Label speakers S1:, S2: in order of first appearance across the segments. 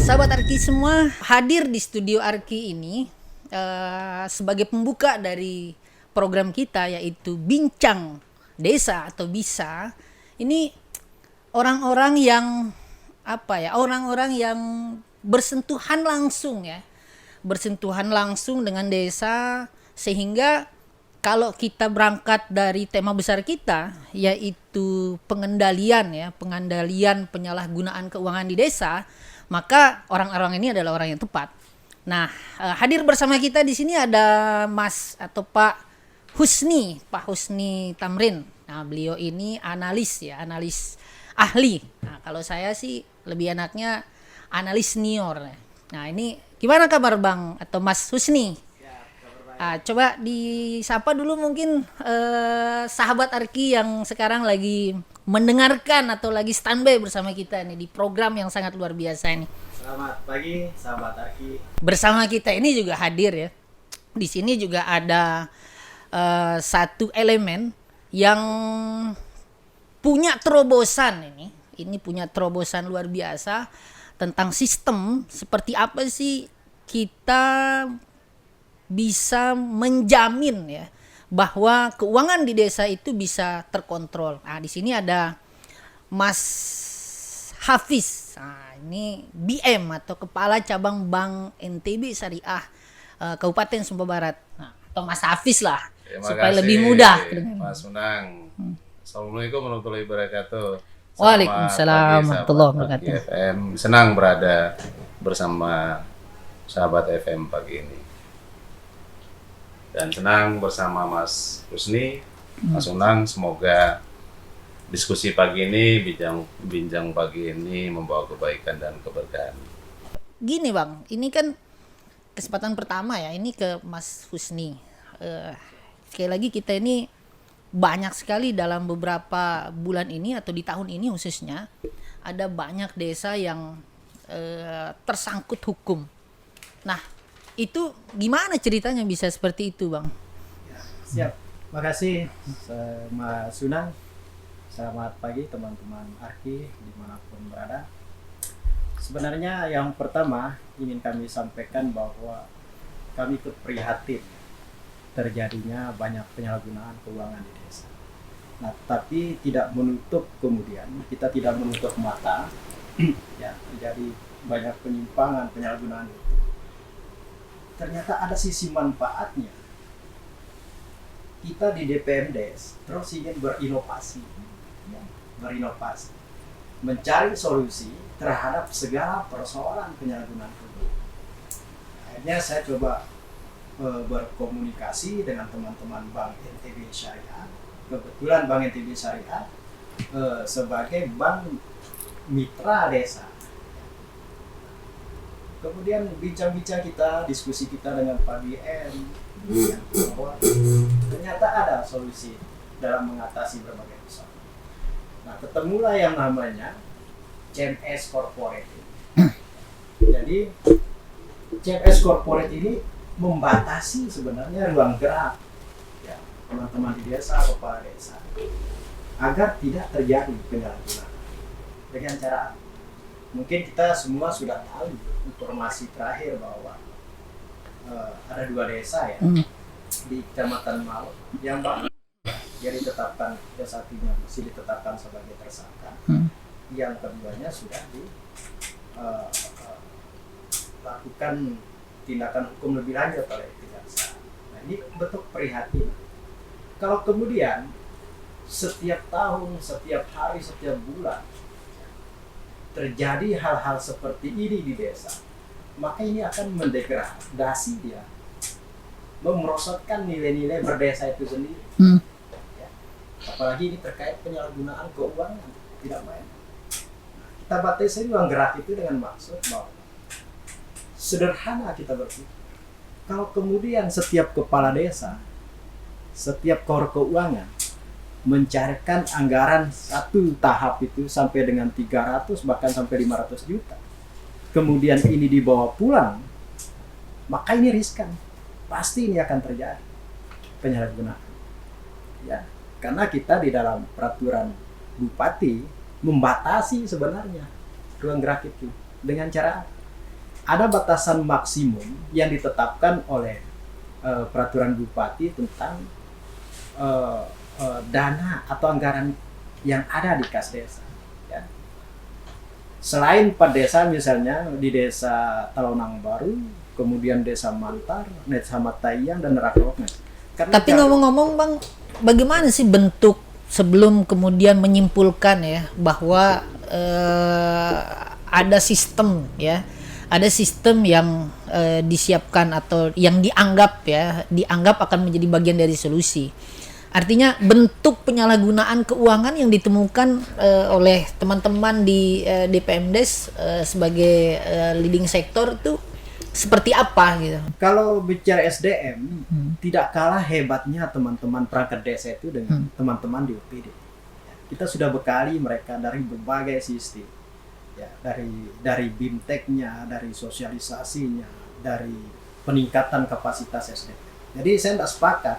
S1: Sahabat Arki semua, hadir di studio Arki ini sebagai pembuka dari program kita yaitu Bincang Desa atau BISA. Ini orang-orang yang orang-orang yang bersentuhan langsung ya. Bersentuhan langsung dengan desa, sehingga kalau kita berangkat dari tema besar kita yaitu pengendalian penyalahgunaan keuangan di desa, maka orang-orang ini adalah orang yang tepat. Nah, hadir bersama kita di sini ada Mas atau Pak Husni Tamrin. Nah, beliau ini analis ahli. Nah, kalau saya sih lebih enaknya analis senior. Nah, ini gimana kabar Bang atau Mas Husni? Coba disapa dulu mungkin sahabat Arki yang sekarang lagi mendengarkan atau lagi standby bersama kita nih di program yang sangat luar biasa ini.
S2: Selamat pagi sahabat Arki.
S1: Bersama kita ini juga hadir ya. Di sini juga ada satu elemen yang punya terobosan ini. Ini punya terobosan luar biasa tentang sistem seperti apa sih kita bisa menjamin ya bahwa keuangan di desa itu bisa terkontrol. Nah, di sini ada Mas Hafiz. Nah, ini BM atau Kepala Cabang Bank NTB Syariah Kabupaten Sumba Barat. Nah, atau Mas Hafiz lah. Supaya lebih mudah.
S3: Mas Unang. Assalamualaikum warahmatullahi wabarakatuh.
S1: Waalaikumsalam warahmatullahi wabarakatuh.
S3: FM. Senang berada bersama sahabat FM pagi ini. Dan senang bersama Mas Husni, Mas Unang. Semoga diskusi pagi ini, bincang pagi ini membawa kebaikan dan keberkahan.
S1: Gini Bang, ini kan kesempatan pertama ya, ini ke Mas Husni. Sekali lagi kita ini banyak sekali dalam beberapa bulan ini atau di tahun ini khususnya, ada banyak desa yang tersangkut hukum. Nah, itu gimana ceritanya bisa seperti itu Bang?
S2: Ya, siap, makasih Mas Sunang. Selamat pagi teman-teman Arki dimanapun berada. Sebenarnya yang pertama ingin kami sampaikan bahwa kami prihatin terjadinya banyak penyalahgunaan keuangan di desa. Nah, tapi tidak menutup kemudian kita tidak menutup mata ya terjadi banyak penyimpangan penyalahgunaan itu. Ternyata ada sisi manfaatnya. Kita di DPMDes terus ingin berinovasi, mencari solusi terhadap segala persoalan penyalahgunaan keuangan. Akhirnya saya coba berkomunikasi dengan teman-teman Bank NTB Syariah. Kebetulan Bank NTB Syariah sebagai bank mitra desa. Kemudian bincang-bincang kita, diskusi kita dengan Pak DM, bahwa ternyata ada solusi dalam mengatasi berbagai persoalan. Nah, ketemulah yang namanya CMS Corporate. Jadi CMS Corporate ini membatasi sebenarnya ruang gerak ya, teman-teman di desa, kepala desa, agar tidak terjadi penyalahgunaan. Dengan cara mungkin kita semua sudah tahu informasi terakhir bahwa ada 2 desa ya di Kecamatan Maut yang ditetapkan, yang satunya masih ditetapkan sebagai tersangka, yang keduanya sudah dilakukan tindakan hukum lebih lanjut oleh kejaksaan. Nah, ini bentuk prihatin. Kalau kemudian setiap tahun, setiap hari, setiap bulan terjadi hal-hal seperti ini di desa, maka ini akan mendegradasi dia, merosotkan nilai-nilai berdesa itu sendiri. Ya. Apalagi ini terkait penyalahgunaan keuangan, tidak main. Kita batasi ruang gerak itu dengan maksud bahwa sederhana kita berpikir. Kalau kemudian setiap kepala desa, setiap kor keuangan mencarikan anggaran satu tahap itu sampai dengan 300 bahkan sampai 500 juta. Kemudian ini dibawa pulang, maka ini riskan. Pasti ini akan terjadi penyalahgunaan. Ya, karena kita di dalam peraturan bupati membatasi sebenarnya ruang gerak itu dengan cara ada batasan maksimum yang ditetapkan oleh peraturan bupati tentang dana atau anggaran yang ada di kas desa. Ya. Selain per desa, misalnya di desa Talonang Baru, kemudian desa Mantar, desa Matayang, dan Rakoknes.
S1: Tapi ngomong-ngomong Bang, bagaimana sih bentuk sebelum kemudian menyimpulkan ya bahwa ada sistem ya, ada sistem yang disiapkan atau yang dianggap akan menjadi bagian dari solusi. Artinya bentuk penyalahgunaan keuangan yang ditemukan oleh teman-teman di DPMDes sebagai leading sector itu seperti apa gitu?
S2: Kalau bicara SDM, tidak kalah hebatnya teman-teman perangkat desa itu dengan teman-teman di UPD. Kita sudah bekali mereka dari berbagai sistem, ya, dari BIMTEK-nya, dari sosialisasinya, dari peningkatan kapasitas SDM. Jadi saya tidak sepakat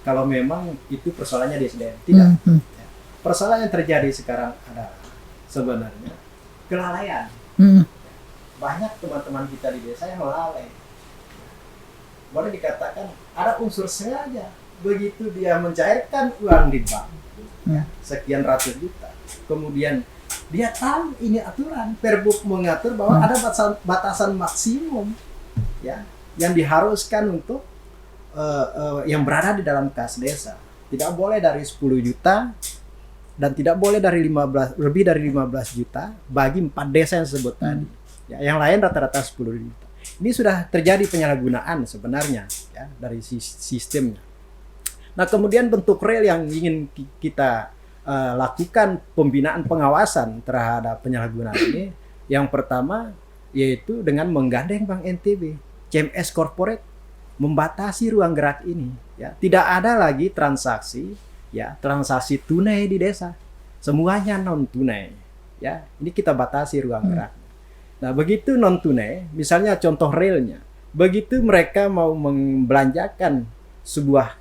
S2: kalau memang itu persoalannya di SDM. Tidak. Ya. Persoalan yang terjadi sekarang adalah sebenarnya kelalaian. Banyak teman-teman kita di desa yang lalai. Boleh dikatakan ada unsur sengaja. Begitu dia mencairkan uang di bank, ya, sekian ratus juta, kemudian dia tahu ini aturan, Perbuk mengatur bahwa ada batasan maksimum, ya, yang diharuskan untuk yang berada di dalam kas desa. Tidak boleh dari 10 juta dan tidak boleh lebih dari 15 juta bagi 4 desa yang disebut tadi. Ya, yang lain rata-rata 10 juta. Ini sudah terjadi penyalahgunaan sebenarnya, ya, dari sistemnya. Nah, kemudian bentuk real yang ingin kita lakukan pembinaan pengawasan terhadap penyalahgunaan ini, yang pertama yaitu dengan menggandeng Bank NTB, CMS Corporate, membatasi ruang gerak ini. Ya, tidak ada lagi transaksi tunai di desa, semuanya non tunai. Ya, ini kita batasi ruang gerak. Nah, begitu non tunai, misalnya contoh realnya, begitu mereka mau membelanjakan sebuah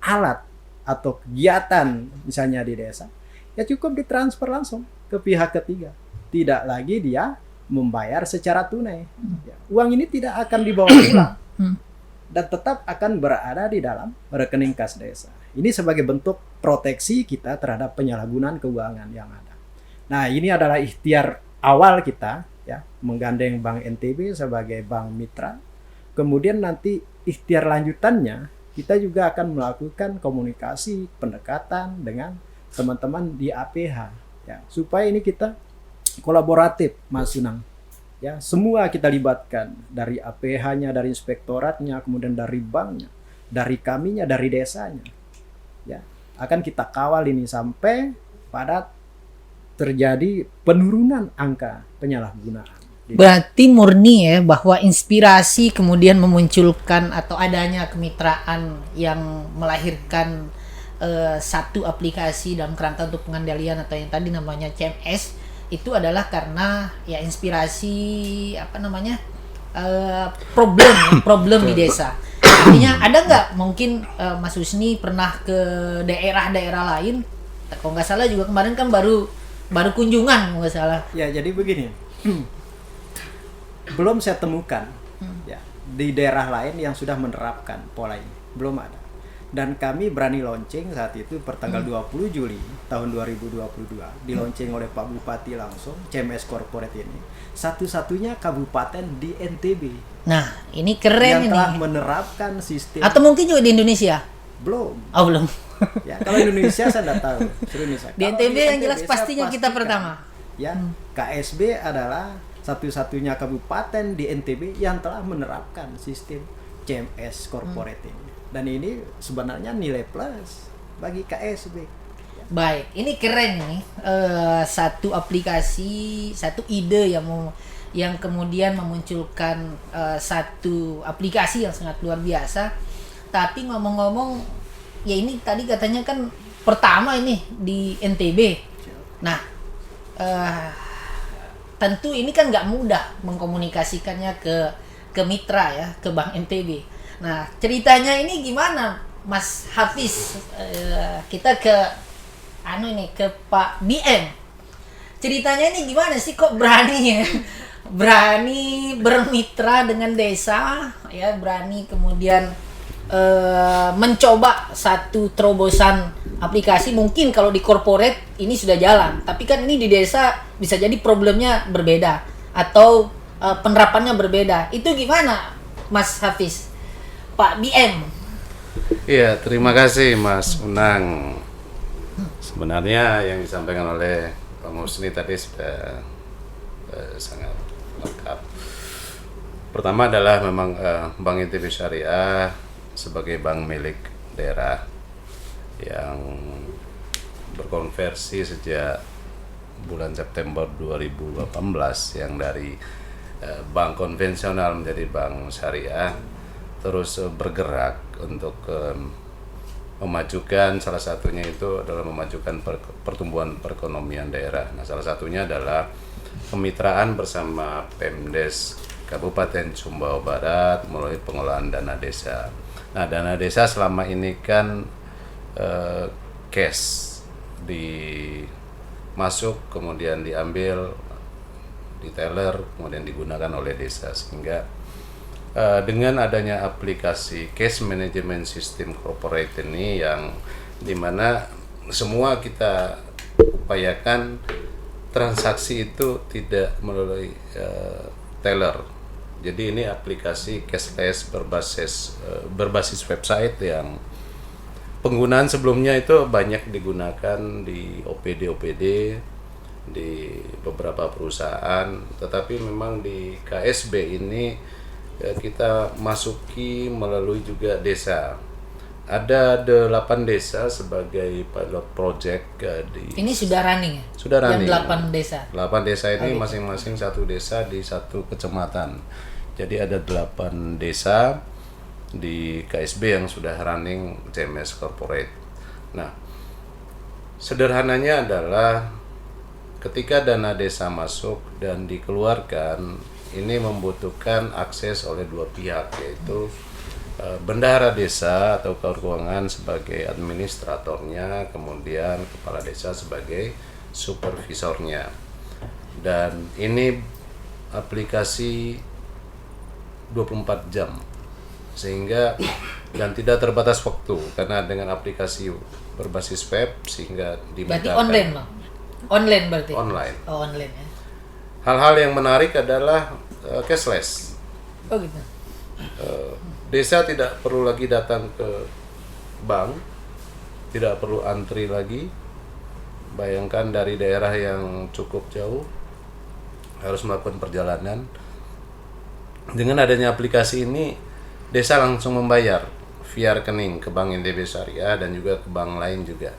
S2: alat atau kegiatan misalnya di desa, ya cukup ditransfer langsung ke pihak ketiga. Tidak lagi dia membayar secara tunai. Ya, uang ini tidak akan dibawa pulang dan tetap akan berada di dalam rekening kas desa. Ini sebagai bentuk proteksi kita terhadap penyalahgunaan keuangan yang ada. Nah, ini adalah ikhtiar awal kita, ya, menggandeng Bank NTB sebagai bank mitra. Kemudian nanti ikhtiar lanjutannya kita juga akan melakukan komunikasi pendekatan dengan teman-teman di APH, ya, supaya ini kita kolaboratif, Mas Sunang. Ya, semua kita libatkan, dari APH-nya, dari inspektoratnya, kemudian dari banknya, dari kaminya, dari desanya. Ya, akan kita kawal ini sampai pada terjadi penurunan angka penyalahgunaan.
S1: Berarti murni ya bahwa inspirasi kemudian memunculkan atau adanya kemitraan yang melahirkan satu aplikasi dalam kerangka untuk pengendalian atau yang tadi namanya CMS itu adalah karena ya inspirasi problem di desa. Artinya ada nggak mungkin Mas Husni pernah ke daerah-daerah lain? Kalau nggak salah juga kemarin kan baru kunjungan nggak salah.
S2: Ya, jadi begini, belum saya temukan ya di daerah lain yang sudah menerapkan pola ini, belum ada. Dan kami berani launching saat itu pertanggal 20 Juli tahun 2022 dilaunching oleh Pak Bupati langsung CMS Corporate ini, satu-satunya kabupaten di NTB.
S1: Nah, ini keren
S2: yang telah
S1: ini.
S2: menerapkan sistem.
S1: Atau mungkin juga di Indonesia?
S2: Belum.
S1: Oh, belum.
S2: Ya, kalau Indonesia saya tidak tahu.
S1: Di NTB yang jelas pastinya kita pertama.
S2: Ya, KSB adalah satu-satunya kabupaten di NTB yang telah menerapkan sistem CMS Corporate ini. Dan ini sebenarnya nilai plus bagi KSB.
S1: Baik, ini keren nih. Satu aplikasi, satu ide yang kemudian memunculkan satu aplikasi yang sangat luar biasa. Tapi ngomong-ngomong, ya ini tadi katanya kan pertama ini di NTB. Nah, tentu ini kan nggak mudah mengkomunikasikannya ke mitra ya, ke Bank NTB. Nah, ceritanya ini gimana, Mas Hafiz? Kita ke Pak BM. Ceritanya ini gimana sih kok berani ya berani bermitra dengan desa, ya berani kemudian mencoba satu terobosan aplikasi. Mungkin kalau di corporate ini sudah jalan, tapi kan ini di desa bisa jadi problemnya berbeda atau penerapannya berbeda. Itu gimana, Mas Hafiz? Pak BM?
S3: Iya, terima kasih Mas Unang. Sebenarnya yang disampaikan oleh Pak Musni tadi sudah sangat lengkap. Pertama adalah memang Bank ITB Syariah sebagai bank milik daerah yang berkonversi sejak bulan September 2018 yang dari bank konvensional menjadi bank syariah, terus bergerak untuk memajukan, salah satunya itu adalah memajukan pertumbuhan perekonomian daerah. Nah, salah satunya adalah kemitraan bersama Pemdes Kabupaten Sumbawa Barat melalui pengelolaan dana desa. Nah, dana desa selama ini kan cash masuk, kemudian diambil di teller, kemudian digunakan oleh desa, sehingga dengan adanya aplikasi cash management system corporate ini yang dimana semua kita upayakan transaksi itu tidak melalui teller. Jadi ini aplikasi cashless berbasis website yang penggunaan sebelumnya itu banyak digunakan di OPD di beberapa perusahaan, tetapi memang di KSB ini kita masuki melalui juga desa. Ada 8 desa sebagai pilot project
S1: Ini sudah running ya?
S3: Sudah running.
S1: Yang 8 desa?
S3: 8 desa ini masing-masing satu desa di satu kecamatan. Jadi ada 8 desa di KSB yang sudah running CMS Corporate. Nah, sederhananya adalah ketika dana desa masuk dan dikeluarkan, ini membutuhkan akses oleh dua pihak, yaitu bendahara desa atau keuangan sebagai administratornya, kemudian kepala desa sebagai supervisornya. Dan ini aplikasi 24 jam, sehingga dan tidak terbatas waktu karena dengan aplikasi berbasis web sehingga dimudahkan.
S1: Berarti online loh? Online berarti?
S3: Online.
S1: Oh, online ya.
S3: Hal-hal yang menarik adalah cashless.
S1: Oh gitu.
S3: Desa tidak perlu lagi datang ke bank, tidak perlu antri lagi. Bayangkan dari daerah yang cukup jauh harus melakukan perjalanan. Dengan adanya aplikasi ini, desa langsung membayar via rekening ke Bank ITB Syariah dan juga ke bank lain juga.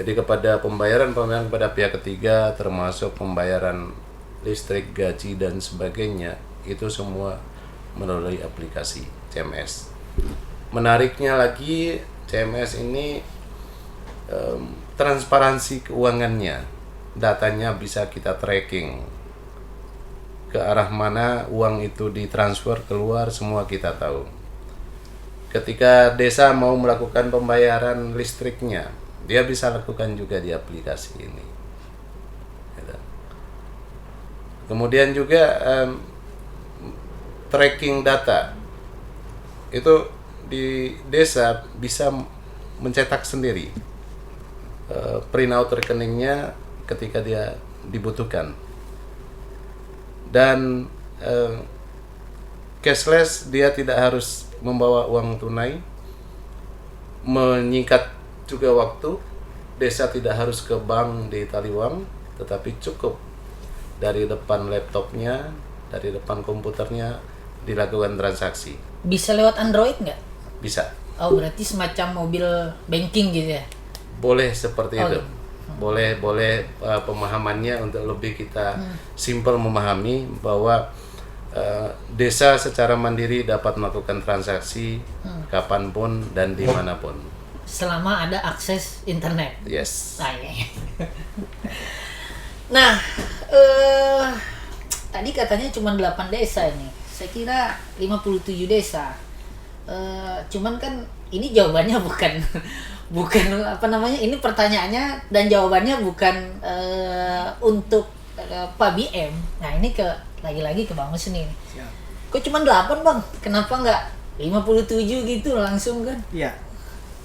S3: Jadi kepada pembayaran kepada pihak ketiga, termasuk pembayaran listrik, gaji dan sebagainya, itu semua melalui aplikasi CMS. Menariknya lagi, CMS ini transparansi keuangannya, datanya bisa kita tracking. Ke arah mana uang itu ditransfer keluar, semua kita tahu. Ketika desa mau melakukan pembayaran listriknya, dia bisa lakukan juga di aplikasi ini. Kemudian juga tracking data itu di desa bisa mencetak sendiri printout rekeningnya ketika dia dibutuhkan. Dan cashless, dia tidak harus membawa uang tunai, menyingkat juga waktu. Desa tidak harus ke bank di Taliwang, tetapi cukup dari depan laptopnya, dari depan komputernya dilakukan transaksi.
S1: Bisa lewat Android nggak?
S3: Bisa.
S1: Oh, berarti semacam mobil banking gitu ya?
S3: Boleh seperti itu. Boleh pemahamannya untuk lebih kita simpel memahami bahwa desa secara mandiri dapat melakukan transaksi kapanpun dan dimanapun.
S1: Selama ada akses internet.
S3: Yes.
S1: Nah, tadi katanya cuma 8 desa ini. Saya kira 57 desa. Cuman kan ini jawabannya bukan apa namanya, ini pertanyaannya dan jawabannya bukan untuk Pak BM. Nah ini lagi-lagi ke Bang Husni nih.
S2: Siap.
S1: Kok cuma 8 Bang? Kenapa nggak 57 gitu langsung kan?
S2: Iya,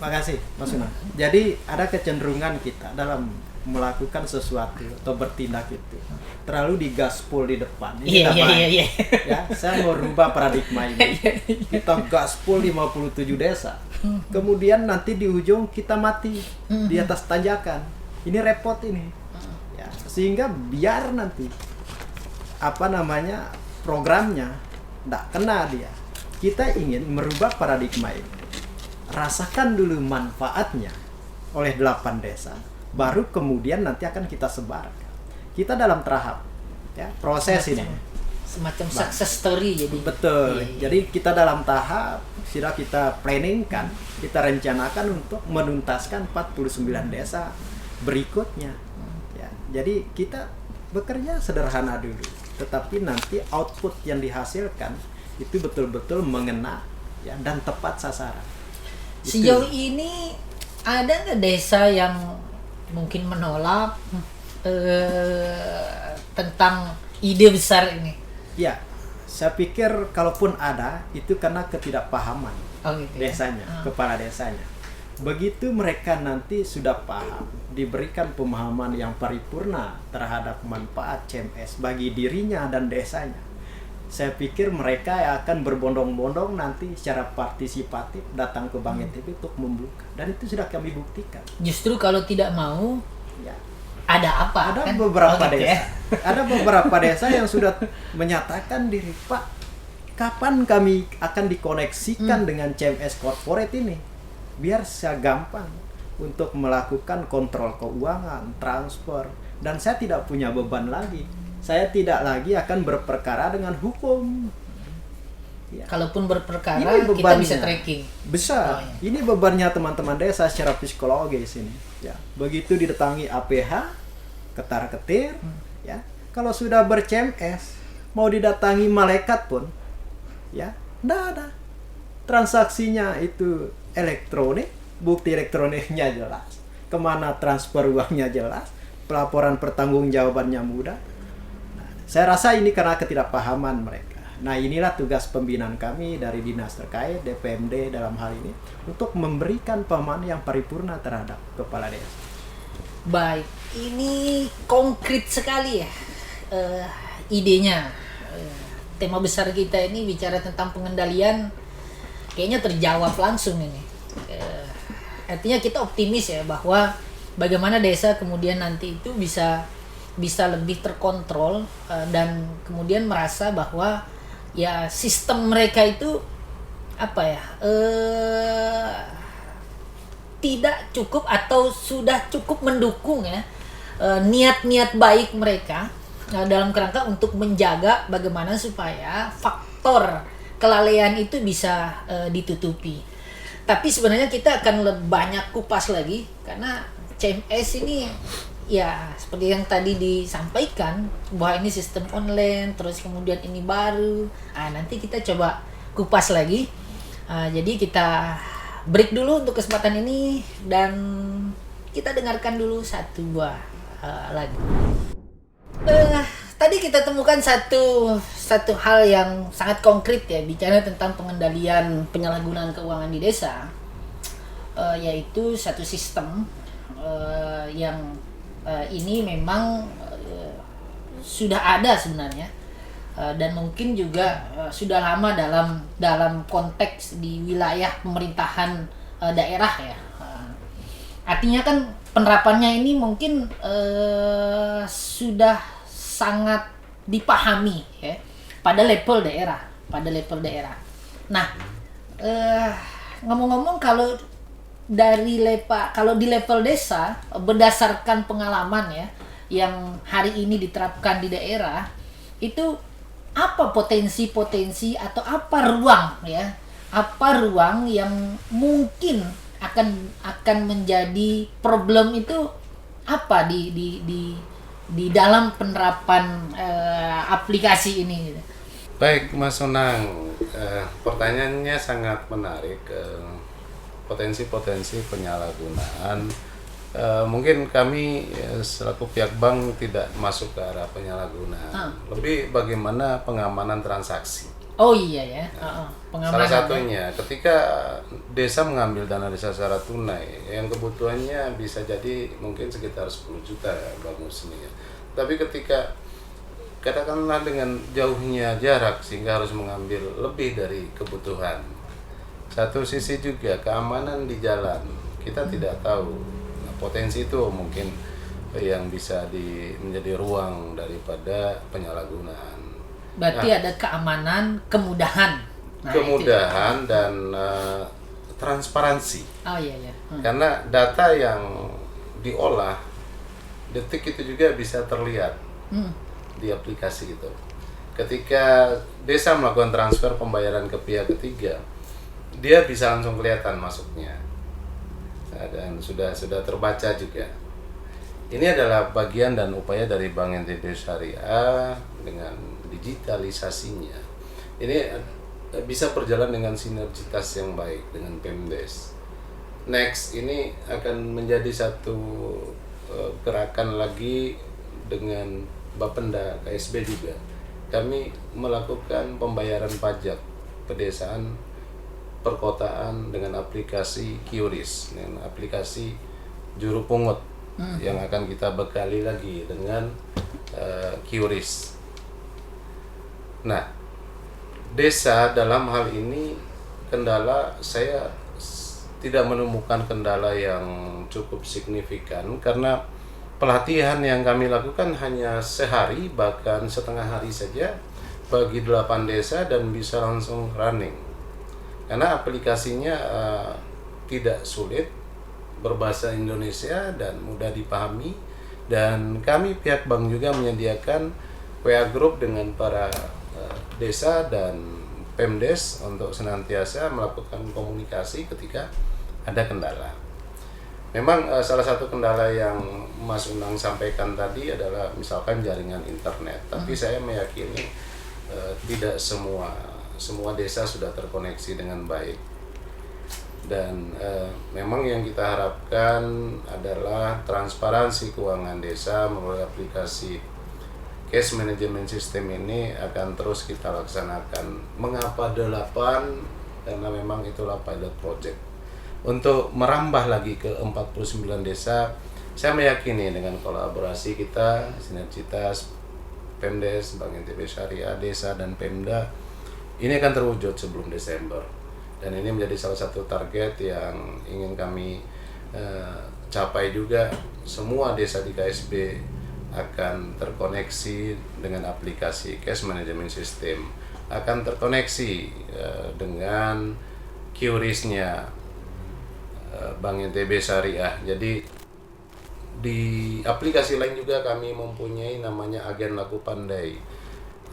S2: makasih Mas Una. Jadi ada kecenderungan kita dalam melakukan sesuatu atau bertindak itu terlalu digaspol di depan. Ini tidak baik.
S1: Iya.
S2: Ya, saya mau rubah paradigma ini. Kita gaspol 57 desa. Kemudian nanti di ujung kita mati di atas tanjakan. Ini repot ini. Ya, sehingga biar nanti programnya tidak kena dia. Kita ingin merubah paradigma ini. Rasakan dulu manfaatnya oleh 8 desa, baru kemudian nanti akan kita sebarkan. Kita dalam tahap ya proses ini.
S1: Semacam success story jadi.
S2: Betul.
S1: Iya.
S2: Jadi kita dalam tahap sudah kita planningkan, kita rencanakan untuk menuntaskan 49 desa berikutnya. Ya, jadi kita bekerja sederhana dulu, tetapi nanti output yang dihasilkan itu betul-betul mengena ya dan tepat sasaran.
S1: Sejauh ini ada nggak desa yang mungkin menolak tentang ide besar ini?
S2: Ya, saya pikir kalaupun ada itu karena ketidakpahaman
S1: Gitu ya?
S2: desanya, kepala desanya. Begitu mereka nanti sudah paham, diberikan pemahaman yang paripurna terhadap manfaat CMS bagi dirinya dan desanya, saya pikir mereka akan berbondong-bondong nanti secara partisipatif datang ke Bank NTB untuk membuka, dan itu sudah kami buktikan.
S1: Justru kalau tidak mau,
S2: Ya,
S1: ada apa?
S2: ada
S1: kan?
S2: beberapa
S1: Gitu
S2: desa,
S1: ya?
S2: ada beberapa desa yang sudah menyatakan diri, Pak, kapan kami akan dikoneksikan dengan CMS corporate ini, biar saya gampang untuk melakukan kontrol keuangan, transfer, dan saya tidak punya beban lagi. Saya tidak lagi akan berperkara dengan hukum. Ya.
S1: Kalaupun berperkara,
S2: Ini
S1: kita
S2: bebannya.
S1: bisa tracking.
S2: Besar.
S1: Oh, iya.
S2: Ini bebannya teman-teman desa secara psikologis ini. Ya, begitu didatangi APH, ketar-ketir, ya. Kalau sudah ber-CMS, mau didatangi malaikat pun, ya, enggak ada. Transaksinya itu elektronik, bukti elektroniknya jelas, kemana transfer uangnya jelas, pelaporan pertanggungjawabannya mudah. Nah, saya rasa ini karena ketidakpahaman mereka. Nah, inilah tugas pembinaan kami dari dinas terkait, DPMD dalam hal ini, untuk memberikan pemahaman yang paripurna terhadap kepala desa.
S1: Baik, ini konkret sekali ya idenya. Tema besar kita ini bicara tentang pengendalian, kayaknya terjawab langsung ini. Artinya kita optimis ya bahwa bagaimana desa kemudian nanti itu bisa lebih terkontrol dan kemudian merasa bahwa ya sistem mereka itu tidak cukup atau sudah cukup mendukung ya niat-niat baik mereka dalam kerangka untuk menjaga bagaimana supaya faktor kelalaian itu bisa ditutupi. Tapi sebenarnya kita akan banyak kupas lagi karena CMS ini ya seperti yang tadi disampaikan bahwa ini sistem online, terus kemudian ini baru. Nanti kita coba kupas lagi. Jadi kita break dulu untuk kesempatan ini dan kita dengarkan dulu satu buah lagu. Tadi kita temukan satu hal yang sangat konkret ya, bicara tentang pengendalian penyalahgunaan keuangan di desa, yaitu satu sistem yang ini memang sudah ada sebenarnya dan mungkin juga sudah lama dalam konteks di wilayah pemerintahan daerah ya. Artinya kan penerapannya ini mungkin sudah sangat dipahami ya pada level daerah. Nah, ngomong-ngomong kalau di level desa berdasarkan pengalaman ya yang hari ini diterapkan di daerah, itu apa potensi atau apa ruang yang mungkin akan menjadi problem itu apa di dalam penerapan aplikasi ini gitu.
S3: Baik, Mas Unang, pertanyaannya sangat menarik. Potensi-potensi penyalahgunaan mungkin kami selaku pihak bank tidak masuk ke arah penyalahgunaan. Lebih bagaimana pengamanan transaksi.
S1: Oh iya ya, pengamanan.
S3: Salah satunya ketika desa mengambil dana desa secara tunai, yang kebutuhannya bisa jadi mungkin sekitar 10 juta ya Bang Husni ya. Tapi ketika katakanlah dengan jauhnya jarak sehingga harus mengambil lebih dari kebutuhan. Satu sisi juga keamanan di jalan, kita tidak tahu. Nah, potensi itu mungkin yang bisa menjadi ruang daripada penyalahgunaan.
S1: Berarti ada keamanan, kemudahan.
S3: Kemudahan dan transparansi.
S1: Oh iya.
S3: Karena data yang diolah detik itu juga bisa terlihat di aplikasi itu. Ketika desa melakukan transfer pembayaran ke pihak ketiga, dia bisa langsung kelihatan masuknya. Nah, dan sudah terbaca juga. Ini adalah bagian dan upaya dari Bank NTB Syariah dengan digitalisasinya. Ini bisa berjalan dengan sinergitas yang baik dengan Pemdes. Next ini akan menjadi satu gerakan lagi dengan Bapenda KSB juga. Kami melakukan pembayaran pajak pedesaan perkotaan dengan aplikasi QRIS, dengan aplikasi juru pungut yang akan kita bekali lagi dengan QRIS. Nah, desa dalam hal ini kendala saya tidak menemukan kendala yang cukup signifikan karena pelatihan yang kami lakukan hanya sehari bahkan setengah hari saja bagi 8 desa dan bisa langsung running. Karena aplikasinya tidak sulit, berbahasa Indonesia dan mudah dipahami, dan kami pihak bank juga menyediakan WA group dengan para desa dan Pemdes untuk senantiasa melakukan komunikasi ketika ada kendala. Memang salah satu kendala yang Mas Unang sampaikan tadi adalah misalkan jaringan internet, tapi saya meyakini tidak semua desa sudah terkoneksi dengan baik. Dan memang yang kita harapkan adalah transparansi keuangan desa melalui aplikasi Cash Management System ini akan terus kita laksanakan. Mengapa 8? Karena memang itulah pilot project. Untuk merambah lagi ke 49 desa, saya meyakini dengan kolaborasi kita, sinergitas Pemdes, Bank NTB Syariah, desa dan Pemda, ini akan terwujud sebelum Desember. Dan ini menjadi salah satu target yang ingin kami capai juga. Semua desa di KSB akan terkoneksi dengan aplikasi Cash Management System, akan terkoneksi dengan QRIS-nya Bank NTB Syariah. Jadi di aplikasi lain juga kami mempunyai namanya Agen Laku Pandai.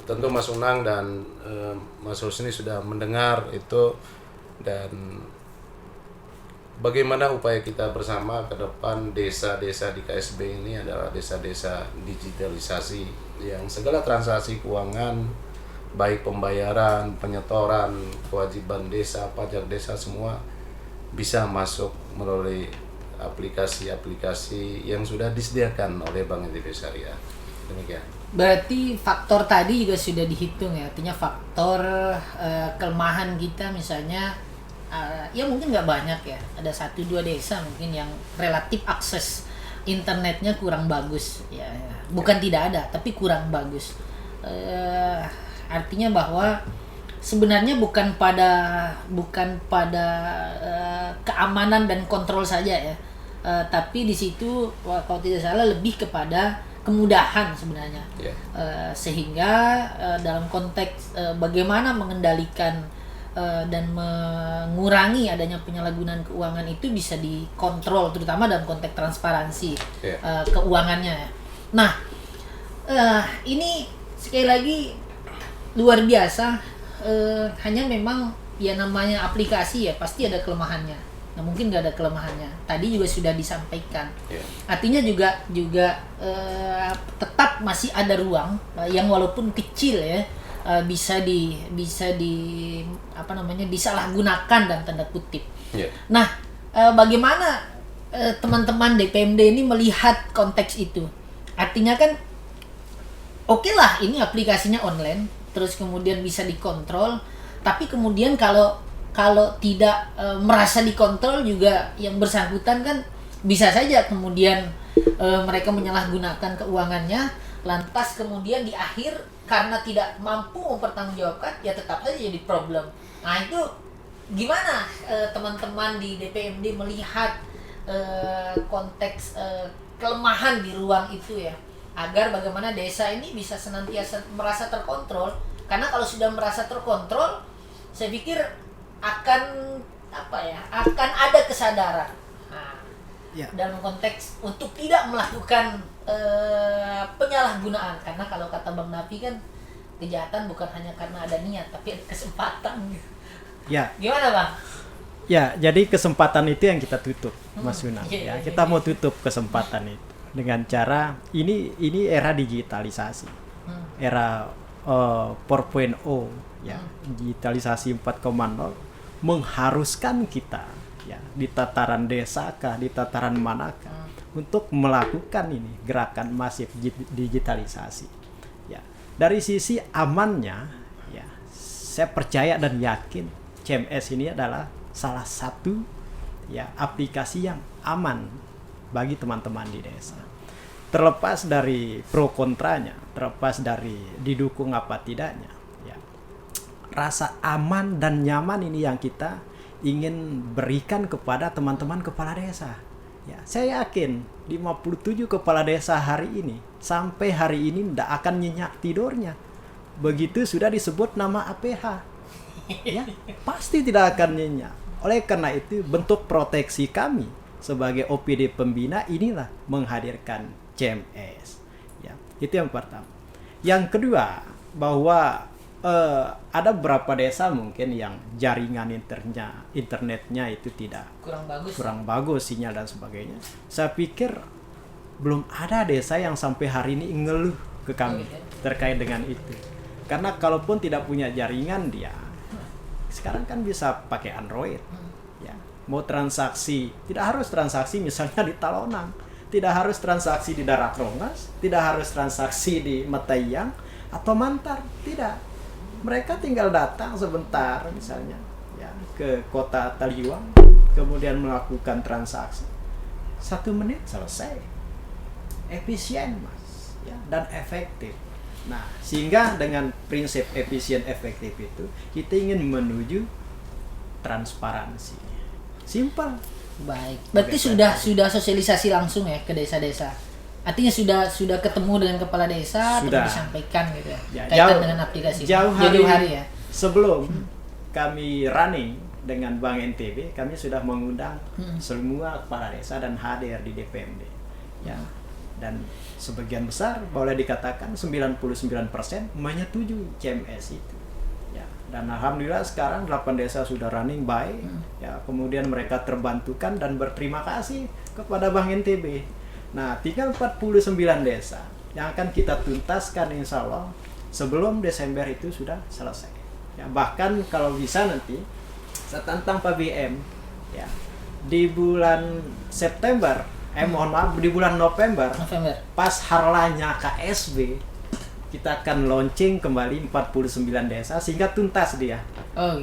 S3: Tentu Mas Unang dan Mas Husni sudah mendengar itu, dan bagaimana upaya kita bersama ke depan desa-desa di KSB ini adalah desa-desa digitalisasi yang segala transaksi keuangan, baik pembayaran, penyetoran, kewajiban desa, pajak desa semua bisa masuk melalui aplikasi-aplikasi yang sudah disediakan oleh Bank NTB Syariah. Demikian.
S1: Berarti faktor tadi juga sudah dihitung ya, artinya faktor kelemahan kita misalnya ya mungkin nggak banyak ya, ada 1-2 desa mungkin yang relatif akses internetnya kurang bagus ya, bukan tidak ada tapi kurang bagus. Artinya bahwa sebenarnya bukan pada keamanan dan kontrol saja ya, tapi di situ kalau tidak salah lebih kepada kemudahan sebenarnya. Sehingga dalam konteks bagaimana mengendalikan dan mengurangi adanya penyalahgunaan keuangan itu bisa dikontrol, terutama dalam konteks transparansi keuangannya. Nah, ini sekali lagi luar biasa. Hanya memang ya namanya aplikasi ya pasti ada kelemahannya. Nah mungkin nggak ada kelemahannya. Tadi juga sudah disampaikan. Artinya juga tetap masih ada ruang yang walaupun kecil ya. Bisa disalahgunakan dan tanda kutip. Nah, bagaimana teman-teman DPMD ini melihat konteks itu? Artinya kan oke lah ini aplikasinya online, terus kemudian bisa dikontrol, tapi kemudian kalau tidak merasa dikontrol juga yang bersangkutan kan bisa saja kemudian mereka menyalahgunakan keuangannya, lantas kemudian di akhir karena tidak mampu mempertanggungjawabkan ya tetap saja jadi problem. Nah itu gimana teman-teman di DPMD melihat konteks kelemahan di ruang itu ya, agar bagaimana desa ini bisa senantiasa merasa terkontrol, karena kalau sudah merasa terkontrol saya pikir akan ada kesadaran dalam konteks untuk tidak melakukan penyalahgunaan, karena kalau kata Bang Nafi kan kejahatan bukan hanya karena ada niat tapi ada kesempatan.
S2: Ya.
S1: Gimana Bang?
S2: Ya, jadi kesempatan itu yang kita tutup, Mas Yunal. Ya, kita mau tutup kesempatan itu dengan cara ini era digitalisasi, era 4.0 ya, digitalisasi 4.0 mengharuskan kita ya di tataran desa kah, di tataran manakah untuk melakukan ini gerakan masif digitalisasi. Ya, dari sisi amannya ya, saya percaya dan yakin CMS ini adalah salah satu ya aplikasi yang aman bagi teman-teman di desa. Terlepas dari pro kontranya, terlepas dari didukung apa tidaknya, ya, rasa aman dan nyaman ini yang kita ingin berikan kepada teman-teman kepala desa. Ya, saya yakin 57 kepala desa hari ini sampai hari ini tidak akan nyenyak tidurnya. Begitu sudah disebut nama APH, ya pasti tidak akan nyenyak. Oleh karena itu bentuk proteksi kami sebagai OPD pembina inilah menghadirkan CMS. Ya, itu yang pertama. Yang kedua, bahwa ada beberapa desa mungkin yang jaringan internetnya itu tidak kurang bagus sinyal dan sebagainya. Saya pikir belum ada desa yang sampai hari ini ngeluh ke kami terkait dengan itu. Karena kalaupun tidak punya jaringan dia sekarang kan bisa pakai Android. Ya, mau transaksi tidak harus transaksi misalnya di Talonang, tidak harus transaksi di Darak Rongas, tidak harus transaksi di Matayang atau Mantar, tidak. Mereka tinggal datang sebentar misalnya ya ke kota Taliwang, kemudian melakukan transaksi 1 menit selesai, efisien Mas ya, dan efektif. Nah, sehingga dengan prinsip efisien efektif itu kita ingin menuju transparansi. Simpel.
S1: Baik. Berarti sudah sosialisasi langsung ya ke desa-desa. Artinya sudah ketemu dengan kepala desa,
S2: sudah
S1: terus disampaikan gitu
S2: ya.
S1: Kaitan dengan aplikasi.
S2: Jauh hari
S1: ya.
S2: Sebelum kami running dengan Bank NTB, kami sudah mengundang semua kepala desa dan hadir di DPMD. Ya. Dan sebagian besar boleh dikatakan 99% menyetujui CMS itu. Ya, dan alhamdulillah sekarang 8 desa sudah running baik. Ya, kemudian mereka terbantukan dan berterima kasih kepada Bank NTB. Nah, tinggal 49 desa yang akan kita tuntaskan insya Allah sebelum Desember itu sudah selesai. Ya, bahkan kalau bisa nanti saya tantang Pak BM ya di bulan September mohon maaf di bulan November pas harlanya KSB kita akan launching kembali 49 desa sehingga tuntas dia.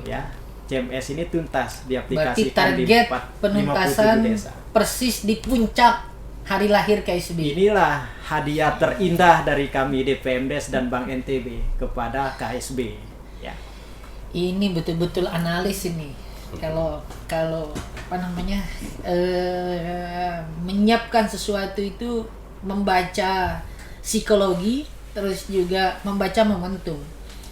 S2: Ya, CMS ini tuntas diaplikasikan di 57 desa.
S1: Persis di puncak hari lahir KSB.
S2: Inilah hadiah terindah dari kami DPMDes dan Bank NTB kepada KSB. Ya.
S1: Ini betul-betul analis ini. Kalau menyiapkan sesuatu itu membaca psikologi, terus juga membaca momentum.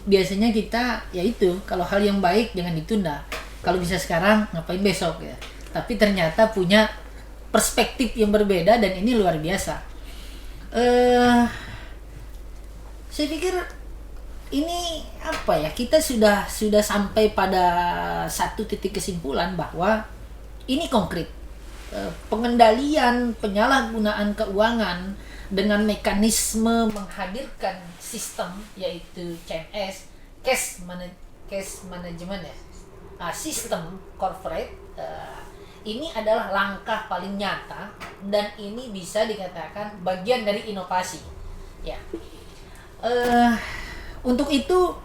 S1: Biasanya kita yaitu kalau hal yang baik jangan ditunda. Kalau bisa sekarang ngapain besok ya. Tapi ternyata punya perspektif yang berbeda dan ini luar biasa. Saya pikir ini kita sudah sampai pada satu titik kesimpulan bahwa ini konkret. Pengendalian penyalahgunaan keuangan dengan mekanisme menghadirkan sistem yaitu CMS, cash management ya, sistem corporate ini adalah langkah paling nyata dan ini bisa dikatakan bagian dari inovasi. Ya. Untuk itu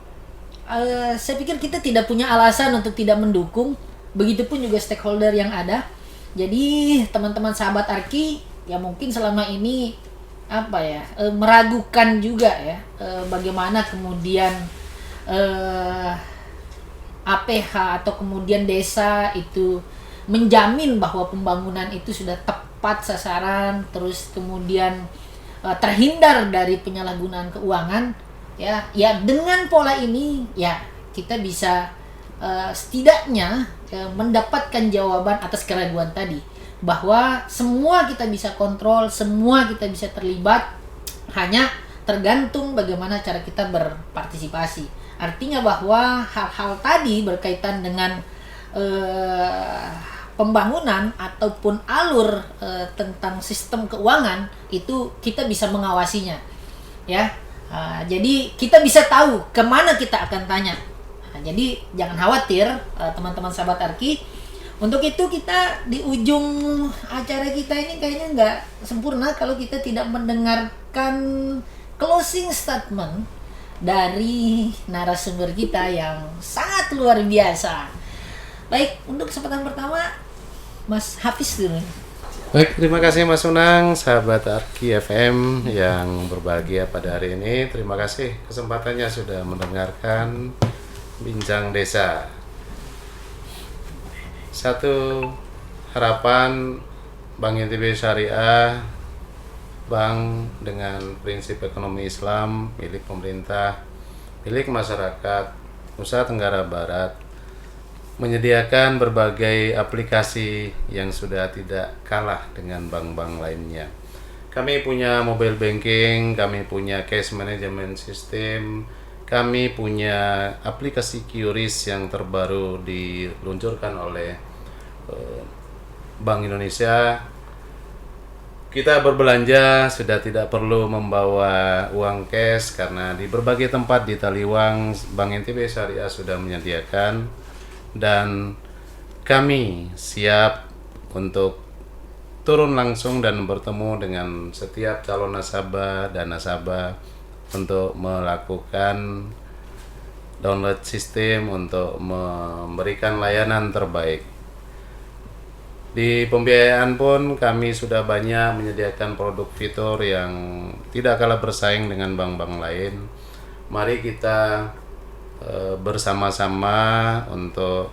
S1: saya pikir kita tidak punya alasan untuk tidak mendukung. Begitupun juga stakeholder yang ada. Jadi teman-teman sahabat Arki ya mungkin selama ini meragukan juga ya bagaimana kemudian APH atau kemudian desa itu menjamin bahwa pembangunan itu sudah tepat sasaran, terus kemudian terhindar dari penyalahgunaan keuangan. Ya dengan pola ini ya kita bisa setidaknya mendapatkan jawaban atas keraguan tadi, bahwa semua kita bisa kontrol, semua kita bisa terlibat, hanya tergantung bagaimana cara kita berpartisipasi. Artinya bahwa hal-hal tadi berkaitan dengan pembangunan ataupun alur tentang sistem keuangan itu kita bisa mengawasinya, ya. Jadi kita bisa tahu kemana kita akan tanya. Jadi jangan khawatir teman-teman sahabat Arki. Untuk itu kita di ujung acara kita ini kayaknya nggak sempurna kalau kita tidak mendengarkan closing statement dari narasumber kita yang sangat luar biasa. Baik, untuk kesempatan pertama Mas Hafiz dulu.
S3: Baik, terima kasih Mas Unang, sahabat Arki FM yang berbahagia pada hari ini. Terima kasih kesempatannya sudah mendengarkan Bincang Desa. Satu harapan Bank NTB Syariah, bank dengan prinsip ekonomi Islam, milik pemerintah, milik masyarakat Nusa Tenggara Barat, menyediakan berbagai aplikasi yang sudah tidak kalah dengan bank-bank lainnya. Kami punya mobile banking, kami punya cash management system, kami punya aplikasi QRIS yang terbaru diluncurkan oleh Bank Indonesia. Kita berbelanja sudah tidak perlu membawa uang cash karena di berbagai tempat di Taliwang Bank NTB Syariah sudah menyediakan, dan kami siap untuk turun langsung dan bertemu dengan setiap calon nasabah dan nasabah untuk melakukan download sistem untuk memberikan layanan terbaik. Di pembiayaan pun kami sudah banyak menyediakan produk fitur yang tidak kalah bersaing dengan bank-bank lain. Mari kita bersama-sama untuk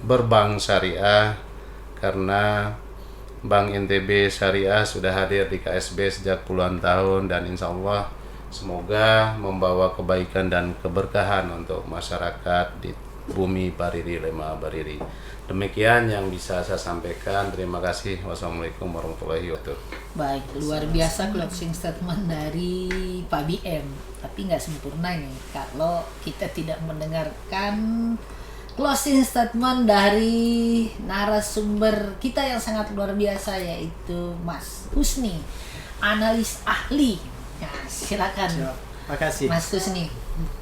S3: berbank syariah, karena Bank NTB Syariah sudah hadir di KSB sejak puluhan tahun dan insya Allah semoga membawa kebaikan dan keberkahan untuk masyarakat di bumi Bariri Lema Bariri. Demikian yang bisa saya sampaikan. Terima kasih. Wassalamualaikum warahmatullahi wabarakatuh.
S1: Baik, luar biasa closing statement dari Pak BM. Tapi nggak sempurna nih kalau kita tidak mendengarkan closing statement dari narasumber kita yang sangat luar biasa, yaitu Mas Husni, analis ahli. Ya, silakan.
S2: Terima kasih.
S1: Mas Husni.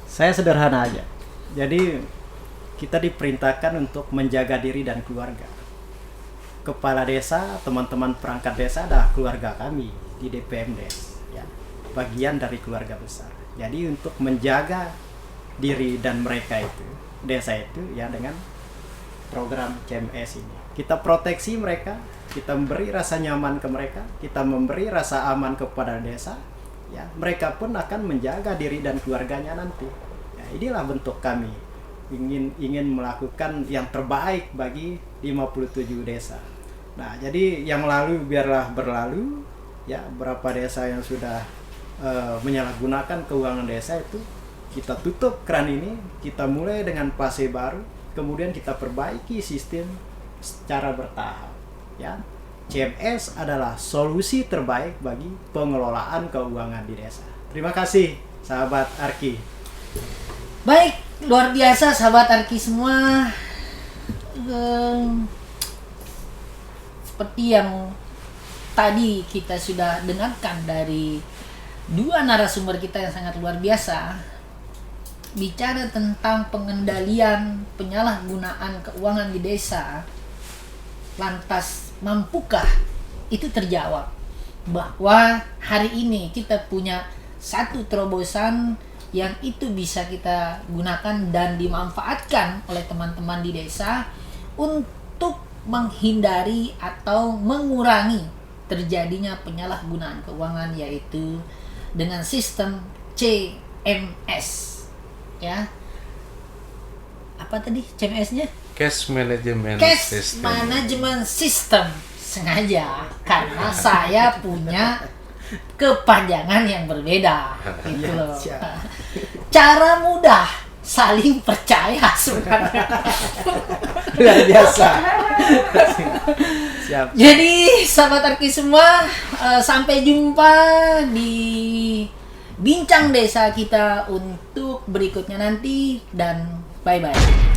S2: Saya sederhana aja. Jadi kita diperintahkan untuk menjaga diri dan keluarga. Kepala desa, teman-teman perangkat desa adalah keluarga kami di DPMDes, ya, bagian dari keluarga besar. Jadi untuk menjaga diri dan mereka itu, desa itu, ya dengan program CMS ini, kita proteksi mereka, kita memberi rasa nyaman ke mereka, kita memberi rasa aman kepada desa, ya mereka pun akan menjaga diri dan keluarganya nanti. Ya, inilah bentuk kami ingin melakukan yang terbaik bagi 57 desa. Nah, jadi yang lalu biarlah berlalu, ya berapa desa yang sudah menyalahgunakan keuangan desa itu kita tutup keran ini, kita mulai dengan fase baru, kemudian kita perbaiki sistem secara bertahap. Ya, CMS adalah solusi terbaik bagi pengelolaan keuangan di desa. Terima kasih, sahabat Arki.
S1: Baik, luar biasa sahabat Arki semua. Seperti yang tadi kita sudah dengarkan dari dua narasumber kita yang sangat luar biasa, bicara tentang pengendalian penyalahgunaan keuangan di desa, Lantas mampukah itu terjawab bahwa hari ini kita punya satu terobosan yang itu bisa kita gunakan dan dimanfaatkan oleh teman-teman di desa untuk menghindari atau mengurangi terjadinya penyalahgunaan keuangan, yaitu dengan sistem CMS. Ya. Apa tadi CMS-nya?
S3: Cash Management
S1: Cash
S3: System.
S1: Management System. Sengaja karena saya punya kepanjangan yang berbeda gitu loh. Cara mudah saling percaya sebenarnya.
S2: Luar biasa. Siap.
S1: Jadi sahabat Arki semua, sampai jumpa di bincang desa kita untuk berikutnya nanti, dan bye bye.